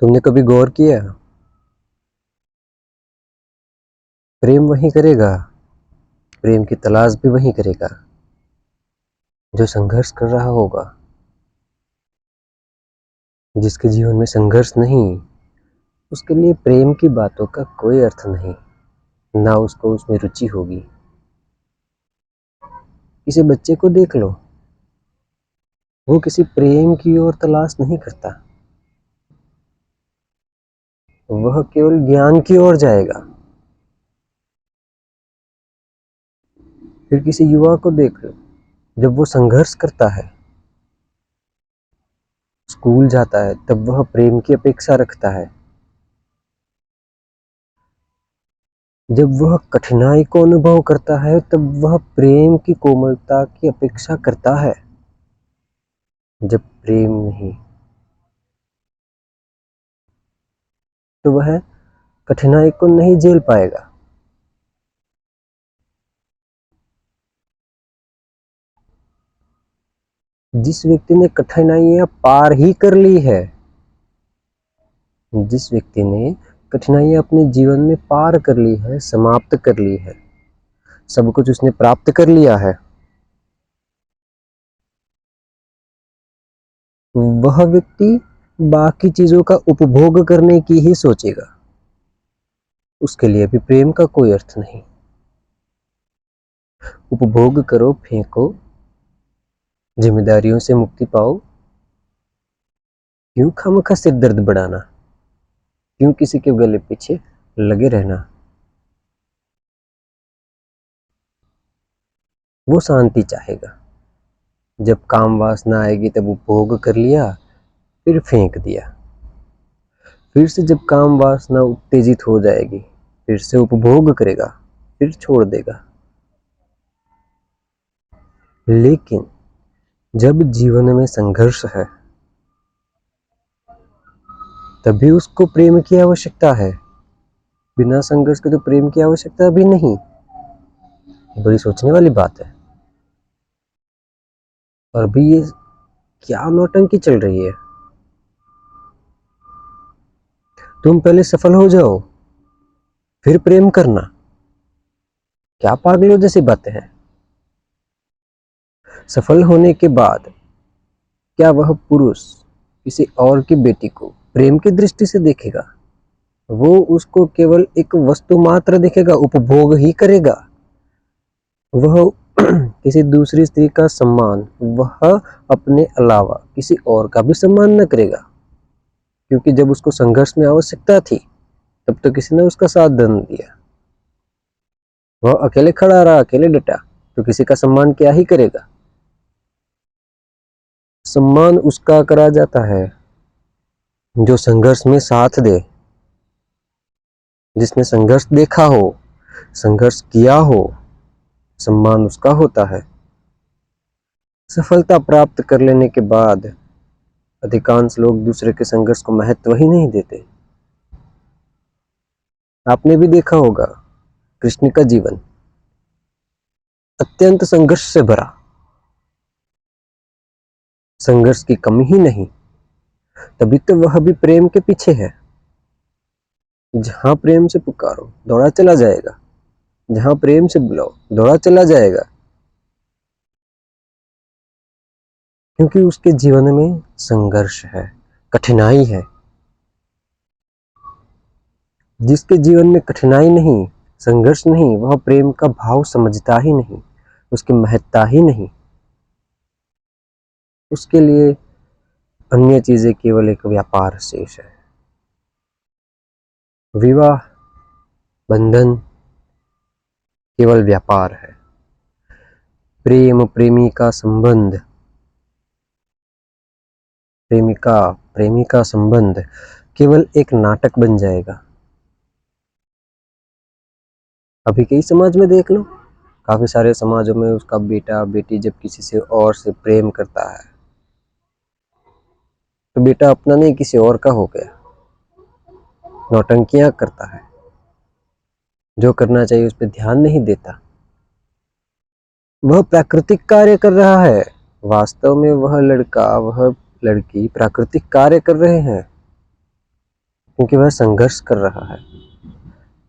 तुमने कभी गौर किया, प्रेम वही करेगा, प्रेम की तलाश भी वही करेगा जो संघर्ष कर रहा होगा। जिसके जीवन में संघर्ष नहीं, उसके लिए प्रेम की बातों का कोई अर्थ नहीं, ना उसको उसमें रुचि होगी। किसी बच्चे को देख लो, वो किसी प्रेम की ओर तलाश नहीं करता, वह केवल ज्ञान की ओर जाएगा। फिर किसी युवा को देख लो, जब वो संघर्ष करता है, स्कूल जाता है, तब वह प्रेम की अपेक्षा रखता है। जब वह कठिनाई को अनुभव करता है, तब वह प्रेम की कोमलता की अपेक्षा करता है। जब प्रेम नहीं, तो वह कठिनाई को नहीं झेल पाएगा। जिस व्यक्ति ने कठिनाइयां पार ही कर ली है, जिस व्यक्ति ने कठिनाइयां अपने जीवन में पार कर ली है, समाप्त कर ली है, सब कुछ उसने प्राप्त कर लिया है, वह व्यक्ति बाकी चीजों का उपभोग करने की ही सोचेगा। उसके लिए भी प्रेम का कोई अर्थ नहीं। उपभोग करो, फेंको, जिम्मेदारियों से मुक्ति पाओ। क्यों खामखा सिर दर्द बढ़ाना, क्यों किसी के गले पीछे लगे रहना। वो शांति चाहेगा। जब काम वासना आएगी तब उपभोग कर लिया, फिर फेंक दिया। फिर से जब काम वासना उत्तेजित हो जाएगी, फिर से उपभोग करेगा, फिर छोड़ देगा। लेकिन जब जीवन में संघर्ष है, तभी उसको प्रेम की आवश्यकता है। बिना संघर्ष के तो प्रेम की आवश्यकता भी नहीं। बड़ी सोचने वाली बात है। और अभी ये क्या नौटंकी चल रही है। तुम पहले सफल हो जाओ, फिर प्रेम करना। क्या पागलों जैसी बातें हैं। सफल होने के बाद क्या वह पुरुष किसी और की बेटी को प्रेम की दृष्टि से देखेगा? वो उसको केवल एक वस्तु मात्र देखेगा, उपभोग ही करेगा। वह किसी दूसरी स्त्री का सम्मान, वह अपने अलावा किसी और का भी सम्मान न करेगा। क्योंकि जब उसको संघर्ष में आवश्यकता थी, तब तो किसी ने उसका साथ न दिया। वह अकेले खड़ा रहा, अकेले डटा, तो किसी का सम्मान क्या ही करेगा। सम्मान उसका करा जाता है जो संघर्ष में साथ दे, जिसने संघर्ष देखा हो, संघर्ष किया हो। सम्मान उसका होता है। सफलता प्राप्त कर लेने के बाद अधिकांश लोग दूसरे के संघर्ष को महत्व ही नहीं देते। आपने भी देखा होगा, कृष्ण का जीवन अत्यंत संघर्ष से भरा, संघर्ष की कमी ही नहीं। तभी तो वह भी प्रेम के पीछे है। जहां प्रेम से पुकारो, दौड़ा चला जाएगा। जहां प्रेम से बुलाओ, दौड़ा चला जाएगा। क्योंकि उसके जीवन में संघर्ष है, कठिनाई है। जिसके जीवन में कठिनाई नहीं, संघर्ष नहीं, वह प्रेम का भाव समझता ही नहीं, उसकी महत्ता ही नहीं। उसके लिए अन्य चीजें केवल एक व्यापार शेष है। विवाह बंधन केवल व्यापार है। प्रेम प्रेमी का संबंध, प्रेमिका प्रेमी का संबंध केवल एक नाटक बन जाएगा। अभी कई समाज में देख लो, काफी सारे समाजों में उसका बेटा बेटी जब किसी से और से प्रेम करता है, तो बेटा अपना नहीं किसी और का हो गया, नौटंकियां करता है, जो करना चाहिए उस पर ध्यान नहीं देता। वह प्राकृतिक कार्य कर रहा है। वास्तव में वह लड़का, वह लड़की प्राकृतिक कार्य कर रहे हैं। क्योंकि वह संघर्ष कर रहा है।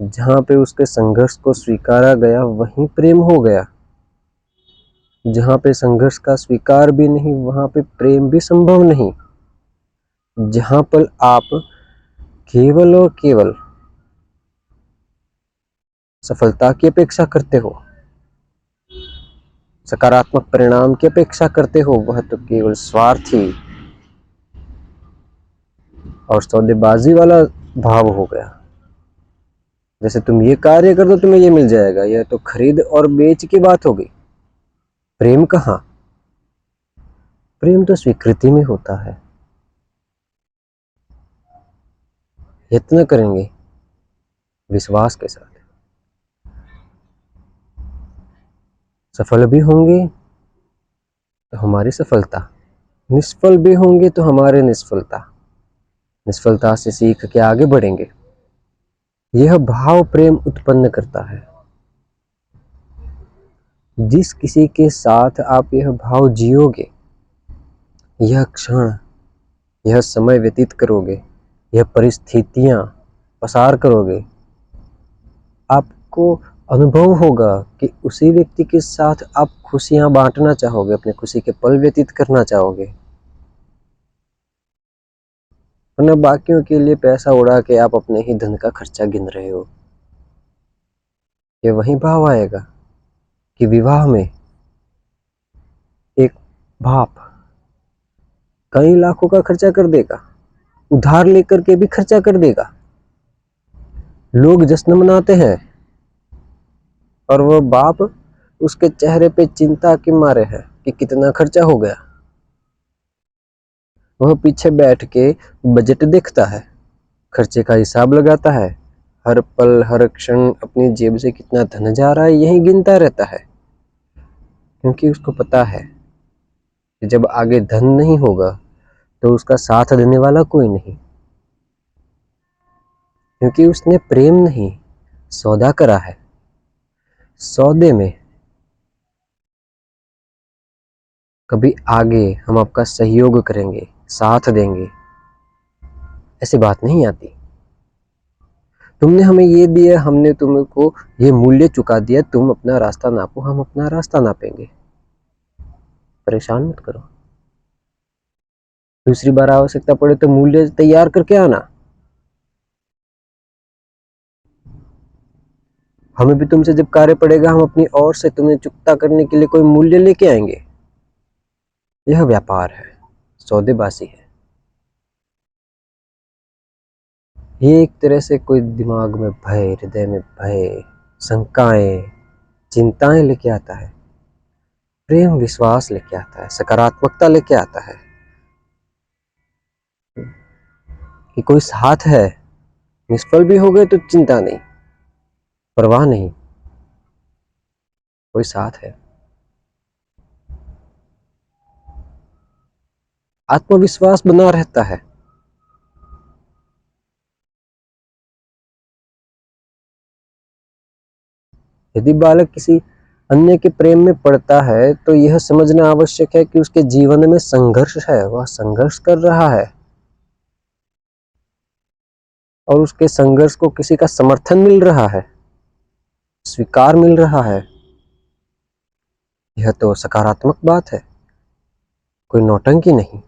जहाँ पे उसके संघर्ष को स्वीकारा गया वहीं प्रेम हो गया। जहाँ पे संघर्ष का स्वीकार भी नहीं वहाँ पे प्रेम भी संभव नहीं। जहाँ पर आप केवल और केवल सफलता की अपेक्षा करते हो, सकारात्मक परिणाम की अपेक्षा करते हो, वह तो केवल स्वार्थी और सौदेबाजी वाला भाव हो गया। जैसे तुम ये कार्य कर दो तुम्हें ये मिल जाएगा, यह तो खरीद और बेच की बात हो गई। प्रेम कहाँ? प्रेम तो स्वीकृति में होता है। यत्न करेंगे विश्वास के साथ, सफल भी होंगे तो हमारी सफलता, निष्फल भी होंगे तो हमारे निष्फलता, निष्फलता से सीख के आगे बढ़ेंगे। यह भाव प्रेम उत्पन्न करता है। जिस किसी के साथ आप यह भाव जियोगे, यह क्षण, यह समय व्यतीत करोगे, यह परिस्थितियां पसार करोगे, आपको अनुभव होगा कि उसी व्यक्ति के साथ आप खुशियां बांटना चाहोगे, अपने खुशी के पल व्यतीत करना चाहोगे, वरना बाकियों के लिए पैसा उड़ा के आप अपने ही धन का खर्चा गिन रहे हो। ये वही भाव आएगा कि विवाह में एक बाप कई लाखों का खर्चा कर देगा, उधार लेकर के भी खर्चा कर देगा। लोग जश्न मनाते हैं और वह बाप, उसके चेहरे पे चिंता के मारे है कि कितना खर्चा हो गया। वह पीछे बैठ के बजट देखता है, खर्चे का हिसाब लगाता है, हर पल हर क्षण अपनी जेब से कितना धन जा रहा है यही गिनता रहता है। क्योंकि उसको पता है कि जब आगे धन नहीं होगा तो उसका साथ देने वाला कोई नहीं। क्योंकि उसने प्रेम नहीं, सौदा करा है। सौदे में कभी आगे हम आपका सहयोग करेंगे, साथ देंगे, ऐसी बात नहीं आती। तुमने हमें ये दिया, हमने तुमको ये मूल्य चुका दिया, तुम अपना रास्ता नापो, हम अपना रास्ता नापेंगे। परेशान मत करो। दूसरी बार आवश्यकता पड़े तो मूल्य तैयार करके आना। हमें भी तुमसे जब कार्य पड़ेगा हम अपनी ओर से तुम्हें चुकता करने के लिए कोई मूल्य लेके आएंगे। यह व्यापार है, सौदेबाजी है। ये एक तरह से कोई दिमाग में भय, हृदय में भय, शंकाएं, चिंताएं लेके आता है। प्रेम विश्वास लेके आता है, सकारात्मकता लेके आता है कि कोई साथ है। निष्फल भी हो गए तो चिंता नहीं, परवाह नहीं, कोई साथ है। आत्मविश्वास बना रहता है। यदि बालक किसी अन्य के प्रेम में पड़ता है तो यह समझना आवश्यक है कि उसके जीवन में संघर्ष है, वह संघर्ष कर रहा है और उसके संघर्ष को किसी का समर्थन मिल रहा है, स्वीकार मिल रहा है। यह तो सकारात्मक बात है, कोई नौटंकी नहीं।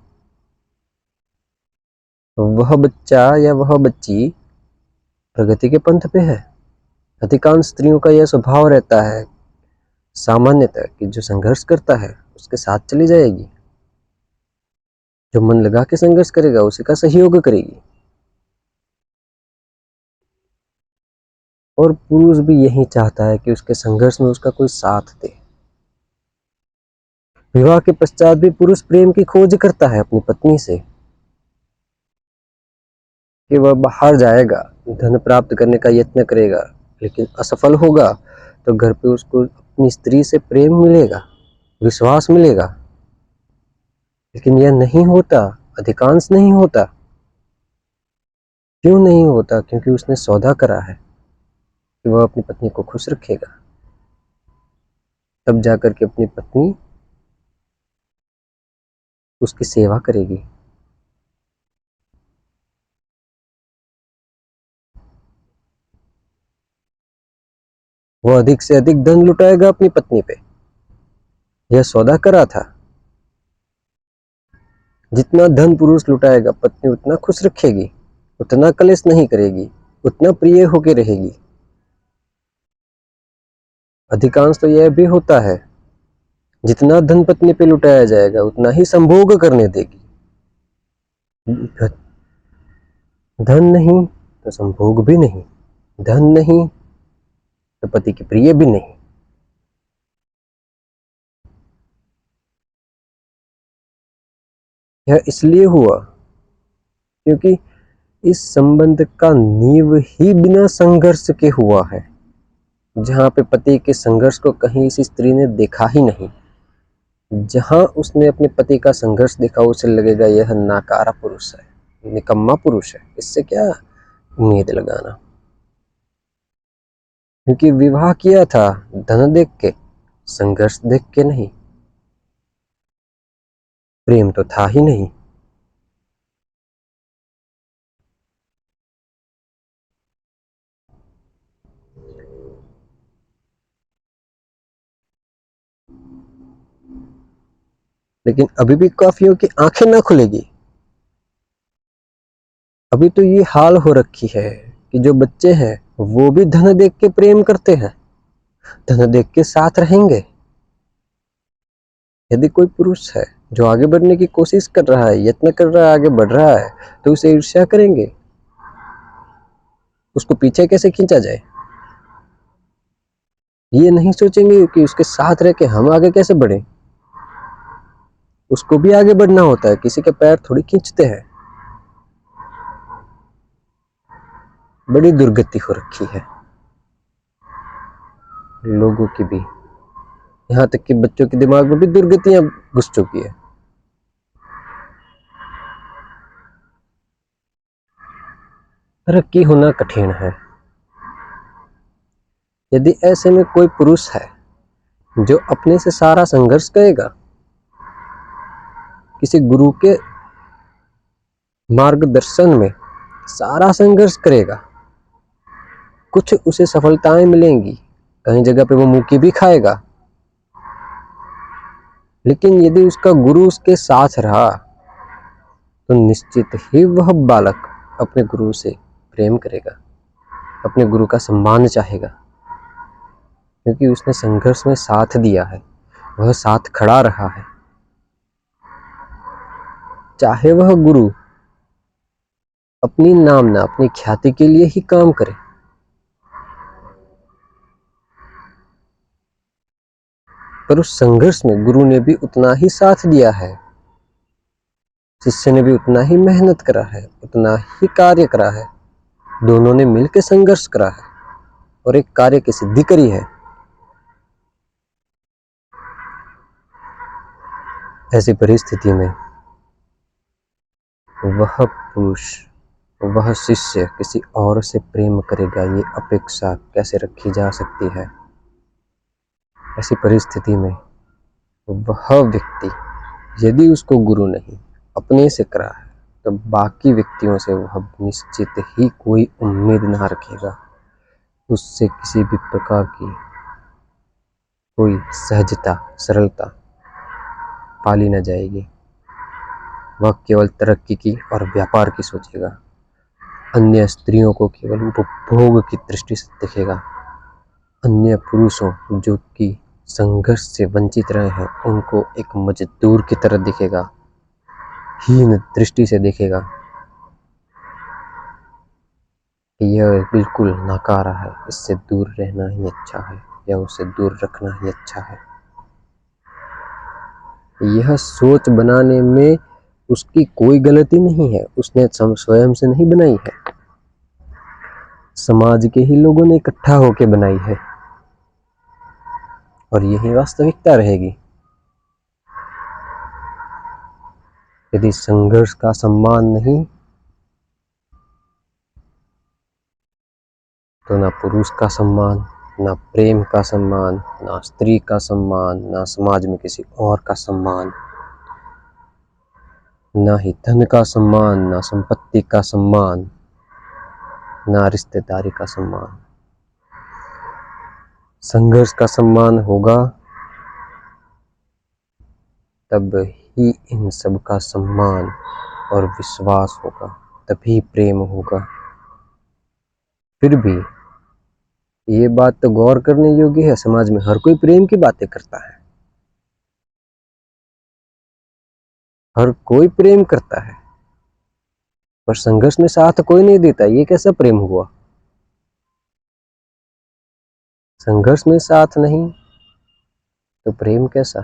वह बच्चा या वह बच्ची प्रगति के पंथ पे है। अधिकांश स्त्रियों का यह स्वभाव रहता है सामान्यतः कि जो संघर्ष करता है उसके साथ चली जाएगी, जो मन लगा के संघर्ष करेगा उसी का सहयोग करेगी। और पुरुष भी यही चाहता है कि उसके संघर्ष में उसका कोई साथ दे। विवाह के पश्चात भी पुरुष प्रेम की खोज करता है अपनी पत्नी से कि वह बाहर जाएगा, धन प्राप्त करने का यत्न करेगा, लेकिन असफल होगा तो घर पे उसको अपनी स्त्री से प्रेम मिलेगा, विश्वास मिलेगा। लेकिन यह नहीं होता, अधिकांश नहीं होता। क्यों नहीं होता? क्योंकि उसने सौदा करा है कि वह अपनी पत्नी को खुश रखेगा, तब जाकर के अपनी पत्नी उसकी सेवा करेगी। वो अधिक से अधिक धन लुटाएगा अपनी पत्नी पे। यह सौदा करा था। जितना धन पुरुष लुटाएगा पत्नी उतना खुश रखेगी, उतना कलेश नहीं करेगी, उतना प्रिय होके रहेगी। अधिकांश तो यह भी होता है, जितना धन पत्नी पे लुटाया जाएगा उतना ही संभोग करने देगी। धन नहीं तो संभोग भी नहीं, धन नहीं तो पति की प्रिय भी नहीं। यह इसलिए हुआ क्योंकि इस संबंध का नींव ही बिना संघर्ष के हुआ है। जहां पे पति के संघर्ष को कहीं इस स्त्री ने देखा ही नहीं, जहां उसने अपने पति का संघर्ष देखा उसे लगेगा यह नाकारा पुरुष है, निकम्मा पुरुष है, इससे क्या उम्मीद लगाना। क्योंकि विवाह किया था धन देख के, संघर्ष देख के नहीं, प्रेम तो था ही नहीं। लेकिन अभी भी काफियों की आंखें ना खुलेगी। अभी तो ये हाल हो रखी है कि जो बच्चे हैं वो भी धन देख के प्रेम करते हैं, धन देख के साथ रहेंगे। यदि कोई पुरुष है जो आगे बढ़ने की कोशिश कर रहा है, यत्न कर रहा है, आगे बढ़ रहा है, तो उसे ईर्ष्या करेंगे, उसको पीछे कैसे खींचा जाए। ये नहीं सोचेंगे कि उसके साथ रह के हम आगे कैसे बढ़े। उसको भी आगे बढ़ना होता है, किसी के पैर थोड़ी खींचते हैं। बड़ी दुर्गति हो रखी है लोगों की भी, यहाँ तक कि बच्चों के दिमाग में भी दुर्गतियां घुस चुकी है। तरक्की होना कठिन है। यदि ऐसे में कोई पुरुष है जो अपने से सारा संघर्ष करेगा, किसी गुरु के मार्गदर्शन में सारा संघर्ष करेगा, कुछ उसे सफलताएं मिलेंगी, कहीं जगह पे वो मुक्की भी खाएगा, लेकिन यदि उसका गुरु उसके साथ रहा तो निश्चित ही वह बालक अपने गुरु से प्रेम करेगा, अपने गुरु का सम्मान चाहेगा, क्योंकि उसने संघर्ष में साथ दिया है, वह साथ खड़ा रहा है। चाहे वह गुरु अपनी नामना, अपनी ख्याति के लिए ही काम करे, पर उस संघर्ष में गुरु ने भी उतना ही साथ दिया है, शिष्य ने भी उतना ही मेहनत करा है, उतना ही कार्य करा है, दोनों ने मिलकर संघर्ष करा है और एक कार्य की सिद्धि करी है। ऐसी परिस्थिति में वह पुरुष, वह शिष्य किसी और से प्रेम करेगा, ये अपेक्षा कैसे रखी जा सकती है। ऐसी परिस्थिति में वह व्यक्ति यदि उसको गुरु नहीं अपने से करा है तो बाकी व्यक्तियों से वह निश्चित ही कोई उम्मीद ना रखेगा, उससे किसी भी प्रकार की कोई सहजता, सरलता पाली न जाएगी। वह केवल तरक्की की और व्यापार की सोचेगा, अन्य स्त्रियों को केवल उपभोग की दृष्टि से देखेगा, अन्य पुरुषों जो कि संघर्ष से वंचित रहे हैं उनको एक मजदूर की तरह दिखेगा, हीन दृष्टि से देखेगा। यह बिल्कुल नकारा है, इससे दूर रहना ही अच्छा है या उसे दूर रखना ही अच्छा है। यह सोच बनाने में उसकी कोई गलती नहीं है, उसने स्वयं से नहीं बनाई है, समाज के ही लोगों ने इकट्ठा होकर बनाई है और यही वास्तविकता रहेगी। यदि संघर्ष का सम्मान नहीं तो ना पुरुष का सम्मान, ना प्रेम का सम्मान, ना स्त्री का सम्मान, ना समाज में किसी और का सम्मान, ना ही धन का सम्मान, ना संपत्ति का सम्मान, ना रिश्तेदारी का सम्मान। संघर्ष का सम्मान होगा तब ही इन सब का सम्मान और विश्वास होगा, तभी प्रेम होगा। फिर भी ये बात तो गौर करने योग्य है, समाज में हर कोई प्रेम की बातें करता है, हर कोई प्रेम करता है, पर संघर्ष में साथ कोई नहीं देता। ये कैसा प्रेम हुआ? संघर्ष में साथ नहीं तो प्रेम कैसा?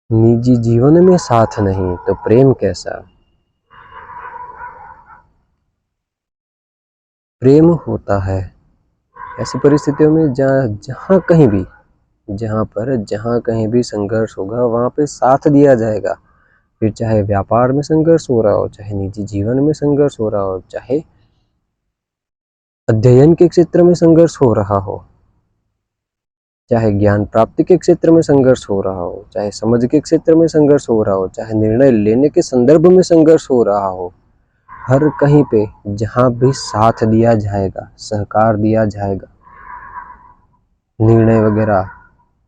निजी जीवन में साथ नहीं तो प्रेम कैसा? प्रेम होता है ऐसी परिस्थितियों में जहाँ कहीं भी संघर्ष होगा वहाँ पे साथ दिया जाएगा। फिर चाहे व्यापार में संघर्ष हो रहा हो, चाहे निजी जीवन में संघर्ष हो रहा हो, चाहे अध्ययन के क्षेत्र में संघर्ष हो रहा हो, चाहे ज्ञान प्राप्ति के क्षेत्र में संघर्ष हो रहा हो, चाहे समझ के क्षेत्र में संघर्ष हो रहा हो, चाहे निर्णय लेने के संदर्भ में संघर्ष हो रहा हो, हर कहीं पे जहाँ भी साथ दिया जाएगा, सहकार दिया जाएगा, निर्णय वगैरह,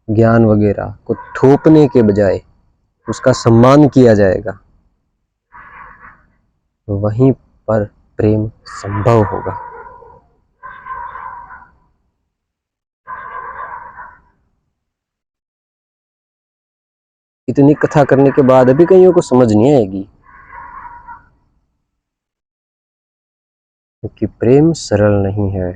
ज्ञान वगैरह को थोपने के बजाय उसका सम्मान किया जाएगा, वहीं पर प्रेम संभव होगा। इतनी कथा करने के बाद अभी कईयों को समझ नहीं आएगी, क्योंकि प्रेम सरल नहीं है,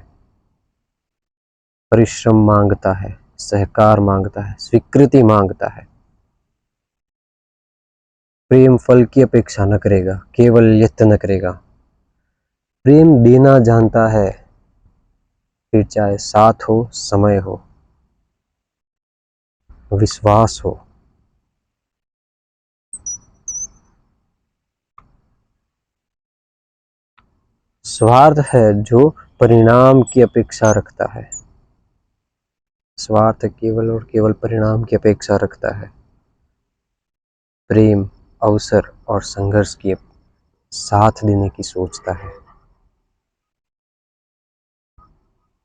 परिश्रम मांगता है, सहकार मांगता है, स्वीकृति मांगता है। प्रेम फल की अपेक्षा न करेगा, केवल यत्न करेगा। प्रेम देना जानता है, फिर चाहे साथ हो, समय हो, विश्वास हो। स्वार्थ है जो परिणाम की अपेक्षा रखता है, स्वार्थ केवल और केवल परिणाम की अपेक्षा रखता है। प्रेम अवसर और संघर्ष की साथ देने की सोचता है,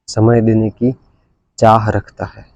समय देने की चाह रखता है।